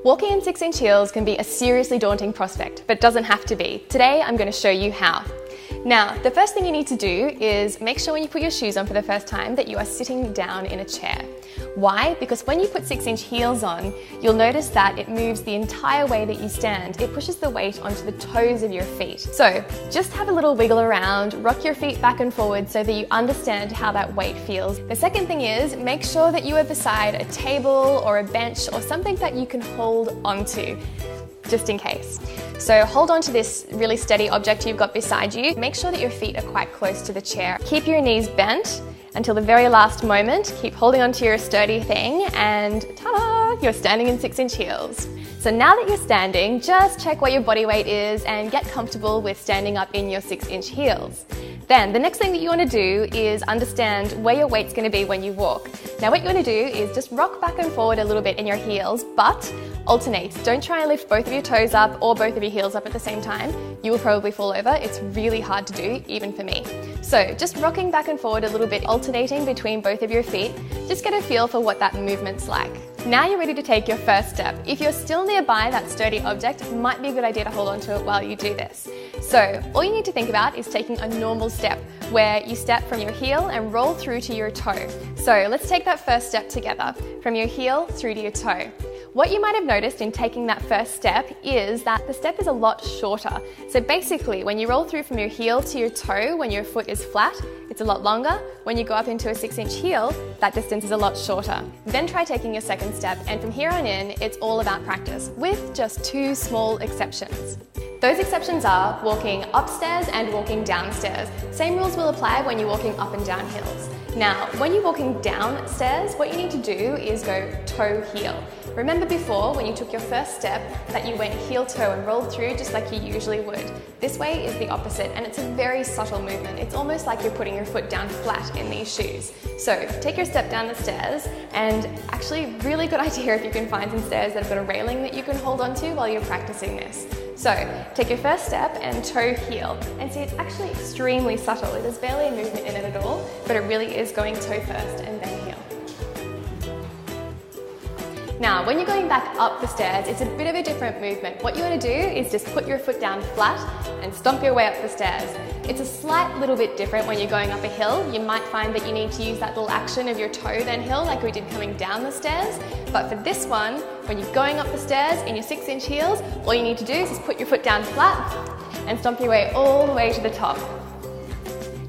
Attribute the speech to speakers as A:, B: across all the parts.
A: Walking in 6-inch heels can be a seriously daunting prospect, but doesn't have to be. Today, I'm going to show you how. Now, the first thing you need to do is make sure when you put your shoes on for the first time that you are sitting down in a chair. Why? Because when you put 6-inch heels on, you'll notice that it moves the entire way that you stand. It pushes the weight onto the toes of your feet. So just have a little wiggle around, rock your feet back and forward so that you understand how that weight feels. The second thing is make sure that you are beside a table or a bench or something that you can hold onto, just in case. So hold on to this really steady object you've got beside you. Make sure that your feet are quite close to the chair. Keep your knees bent until the very last moment. Keep holding onto your sturdy thing and ta-da! You're standing in 6-inch heels. So now that you're standing, just check what your body weight is and get comfortable with standing up in your 6-inch heels. Then the next thing that you want to do is understand where your weight's going to be when you walk. Now what you want to do is just rock back and forward a little bit in your heels, but alternate. Don't try and lift both of your toes up or both of your heels up at the same time. You will probably fall over. It's really hard to do, even for me. So just rocking back and forward a little bit, alternating between both of your feet, just get a feel for what that movement's like. Now you're ready to take your first step. If you're still nearby that sturdy object, it might be a good idea to hold on to it while you do this. So all you need to think about is taking a normal step where you step from your heel and roll through to your toe. So let's take that first step together, from your heel through to your toe. What you might have noticed in taking that first step is that the step is a lot shorter. So basically, when you roll through from your heel to your toe, when your foot is flat, it's a lot longer. When you go up into a 6-inch heel, that distance is a lot shorter. Then try taking your second step, and from here on in, it's all about practice, with just 2 small exceptions. Those exceptions are walking upstairs and walking downstairs. Same rules will apply when you're walking up and down hills. Now, when you're walking downstairs, what you need to do is go toe-heel. Remember before, when you took your first step, that you went heel-toe and rolled through just like you usually would. This way is the opposite, and it's a very subtle movement. It's almost like you're putting your foot down flat in these shoes. So take your step down the stairs, and actually really good idea if you can find some stairs that have got a railing that you can hold onto while you're practicing this. So take your first step and toe-heel, and see it's actually extremely subtle. There's barely a movement in it at all, but it really is going toe first and then heel. Now, when you're going back up the stairs, it's a bit of a different movement. What you want to do is just put your foot down flat and stomp your way up the stairs. It's a slight little bit different when you're going up a hill. You might find that you need to use that little action of your toe then hill like we did coming down the stairs. But for this one, when you're going up the stairs in your 6-inch heels, all you need to do is just put your foot down flat and stomp your way all the way to the top.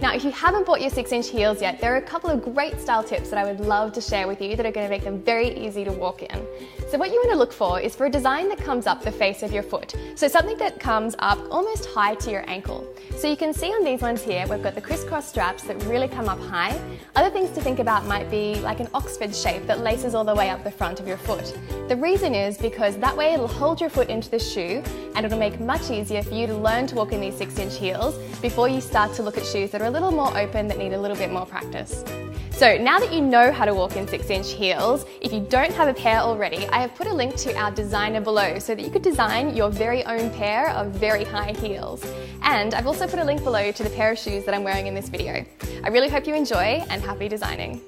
A: Now, if you haven't bought your 6-inch heels yet, there are a couple of great style tips that I would love to share with you that are going to make them very easy to walk in. So what you want to look for is for a design that comes up the face of your foot. So something that comes up almost high to your ankle. So you can see on these ones here, we've got the crisscross straps that really come up high. Other things to think about might be like an Oxford shape that laces all the way up the front of your foot. The reason is because that way it'll hold your foot into the shoe, and it'll make it much easier for you to learn to walk in these 6-inch heels before you start to look at shoes that are a little more open, that need a little bit more practice. So now that you know how to walk in 6-inch heels, if you don't have a pair already, I have put a link to our designer below so that you could design your very own pair of very high heels. And I've also put a link below to the pair of shoes that I'm wearing in this video. I really hope you enjoy, and happy designing.